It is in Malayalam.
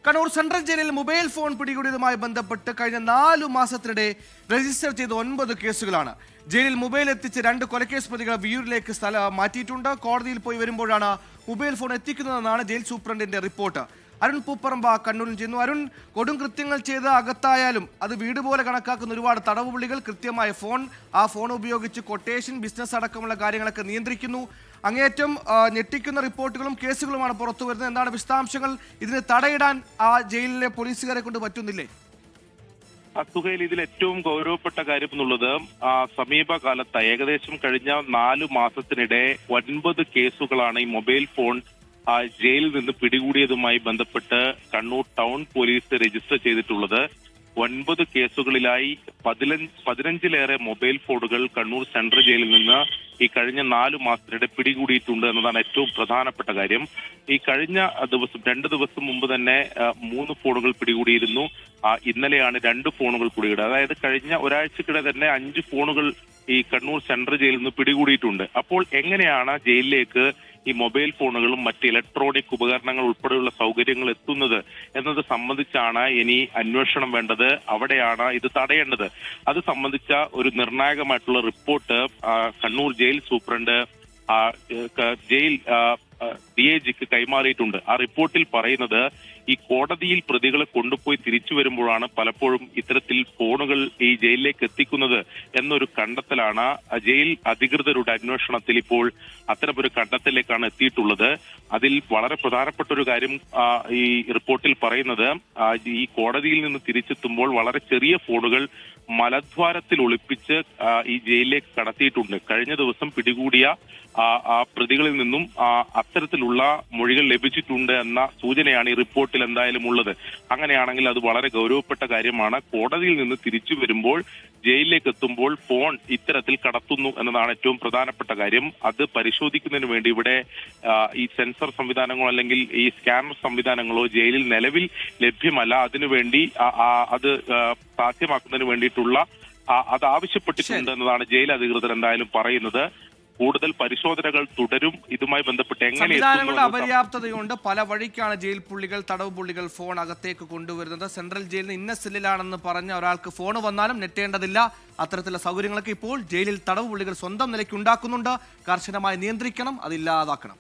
കണ്ണൂർ സെൻട്രൽ ജയിലിൽ മൊബൈൽ ഫോൺ പിടികൂടിയതുമായി ബന്ധപ്പെട്ട് കഴിഞ്ഞ 4 മാസത്തിനിടെ രജിസ്റ്റർ ചെയ്ത 9 കേസുകളാണ്. ജയിലിൽ മൊബൈൽ എത്തിച്ച് 2 കൊലക്കേസ് പ്രതികളെ വിയൂരിലേക്ക് മാറ്റിയിട്ടുണ്ട്. കോടതിയിൽ പോയി വരുമ്പോഴാണ് മൊബൈൽ ഫോൺ എത്തിക്കുന്നതെന്നാണ് ജയിൽ സൂപ്രണ്ടിന്റെ റിപ്പോർട്ട്. അരുൺ പൂപ്പറമ്പ കണ്ണൂരിൽ ചെയ്യുന്നു. അരുൺ, കൊടും കൃത്യങ്ങൾ ചെയ്ത് അകത്തായാലും അത് വീട് പോലെ കണക്കാക്കുന്ന ഒരുപാട് തടവുപുള്ളികൾ കൃത്യമായ ആ ഫോൺ ഉപയോഗിച്ച് കൊട്ടേഷൻ, ബിസിനസ് അടക്കമുള്ള കാര്യങ്ങളൊക്കെ നിയന്ത്രിക്കുന്നു. അങ്ങേയറ്റം ഞെട്ടിക്കുന്ന റിപ്പോർട്ടുകളും കേസുകളുമാണ് പുറത്തു വരുന്നത്. എന്താണ് വിശദാംശങ്ങൾ? ഇതിന് തടയിടാൻ ആ ജയിലിലെ പോലീസുകാരെ കൊണ്ട് പറ്റുന്നില്ലേ? സുഹേൽ, ഇതിൽ ഏറ്റവും ഗൗരവപ്പെട്ട കാര്യം എന്നുള്ളത് സമീപകാലത്ത് ഏകദേശം കഴിഞ്ഞ 4 മാസത്തിനിടെ 9 കേസുകളാണ് ഈ മൊബൈൽ ഫോൺ ജയിലിൽ നിന്ന് പിടികൂടിയതുമായി ബന്ധപ്പെട്ട് കണ്ണൂർ ടൗൺ പോലീസ് രജിസ്റ്റർ ചെയ്തിട്ടുള്ളത്. 9 കേസുകളിലായി 15-ലേറെ മൊബൈൽ ഫോണുകൾ കണ്ണൂർ സെൻട്രൽ ജയിലിൽ നിന്ന് ഈ കഴിഞ്ഞ 4 മാസത്തിനിടെ പിടികൂടിയിട്ടുണ്ട് എന്നതാണ് ഏറ്റവും പ്രധാനപ്പെട്ട കാര്യം. ഈ കഴിഞ്ഞ ദിവസം 2 ദിവസം മുമ്പ് തന്നെ 3 ഫോണുകൾ പിടികൂടിയിരുന്നു. ഇന്നലെയാണ് 2 ഫോണുകൾ പിടികൂടിയത്. അതായത് കഴിഞ്ഞ ഒരാഴ്ചക്കിടെ തന്നെ 5 ഫോണുകൾ ഈ കണ്ണൂർ സെൻട്രൽ ജയിലിൽ നിന്ന് പിടികൂടിയിട്ടുണ്ട്. അപ്പോൾ എങ്ങനെയാണ് ജയിലിലേക്ക് ഈ മൊബൈൽ ഫോണുകളും മറ്റ് ഇലക്ട്രോണിക് ഉപകരണങ്ങൾ ഉൾപ്പെടെയുള്ള സൗകര്യങ്ങൾ എത്തുന്നത് എന്നത് സംബന്ധിച്ചാണ് ഇനി അന്വേഷണം വേണ്ടത്. അവിടെയാണ് ഇത് തടയേണ്ടത്. അത് സംബന്ധിച്ച ഒരു നിർണായകമായിട്ടുള്ള റിപ്പോർട്ട് കണ്ണൂർ ജയിൽ സൂപ്രണ്ട് ജയിൽ DIGക്ക് കൈമാറിയിട്ടുണ്ട്. ആ റിപ്പോർട്ടിൽ പറയുന്നത് ഈ കോടതിയിൽ പ്രതികളെ കൊണ്ടുപോയി തിരിച്ചു വരുമ്പോഴാണ് പലപ്പോഴും ഇത്തരത്തിൽ ഫോണുകൾ ഈ ജയിലിലേക്ക് എത്തിക്കുന്നത് എന്നൊരു കണ്ടെത്തലാണ് ജയിൽ അധികൃതരുടെ അന്വേഷണത്തിൽ ഇപ്പോൾ അത്തരമൊരു കണ്ടെത്തലിലേക്കാണ് എത്തിയിട്ടുള്ളത്. അതിൽ വളരെ പ്രധാനപ്പെട്ട ഒരു കാര്യം ഈ റിപ്പോർട്ടിൽ പറയുന്നത് ഈ കോടതിയിൽ നിന്ന് തിരിച്ചെത്തുമ്പോൾ വളരെ ചെറിയ ഫോണുകൾ മലദ്വാരത്തിൽ ഒളിപ്പിച്ച് ഈ ജയിലിലേക്ക് കടത്തിയിട്ടുണ്ട്. കഴിഞ്ഞ ദിവസം പിടികൂടിയ ആ പ്രതികളിൽ നിന്നും അത്തരത്തിലുള്ള മൊഴികൾ ലഭിച്ചിട്ടുണ്ട് എന്ന സൂചനയാണ് ഈ റിപ്പോർട്ടിൽ എന്തായാലും ഉള്ളത്. അങ്ങനെയാണെങ്കിൽ അത് വളരെ ഗൗരവപ്പെട്ട കാര്യമാണ്. കോടതിയിൽ നിന്ന് തിരിച്ചു വരുമ്പോൾ ജയിലിലേക്ക് എത്തുമ്പോൾ ഫോൺ ഇത്തരത്തിൽ കടത്തുന്നു എന്നതാണ് ഏറ്റവും പ്രധാനപ്പെട്ട കാര്യം. അത് പരിശോധിക്കുന്നതിന് വേണ്ടി ഇവിടെ ഈ സെൻസർ സംവിധാനങ്ങളോ അല്ലെങ്കിൽ ഈ സ്കാനർ സംവിധാനങ്ങളോ ജയിലിൽ നിലവിൽ ലഭ്യമല്ല. അതിനുവേണ്ടി അത് സാധ്യമാക്കുന്നതിന് വേണ്ടിയിട്ടുള്ള അത് ആവശ്യപ്പെട്ടിട്ടുണ്ട് എന്നതാണ് ജയിൽ അധികൃതർ എന്തായാലും പറയുന്നത്. കൂടുതൽ പരിശോധനകൾ തുടരും. ഇതുമായി ബന്ധപ്പെട്ട് സംവിധാനങ്ങളുടെ അപര്യാപ്തതയുണ്ട്. പല വഴിക്കാണ് ജയിൽ പുള്ളികൾ, തടവ് പുള്ളികൾ ഫോൺ അകത്തേക്ക് കൊണ്ടുവരുന്നത്. സെൻട്രൽ ജയിലിന് ഇന്ന സെല്ലിലാണെന്ന് പറഞ്ഞ ഒരാൾക്ക് ഫോൺ വന്നാലും നെറ്റേണ്ടതില്ല. അത്തരത്തിലുള്ള സൗകര്യങ്ങളൊക്കെ ഇപ്പോൾ ജയിലിൽ തടവ് പുള്ളികൾ സ്വന്തം നിലയ്ക്ക് ഉണ്ടാക്കുന്നുണ്ട്. കർശനമായി നിയന്ത്രിക്കണം, അതില്ലാതാക്കണം.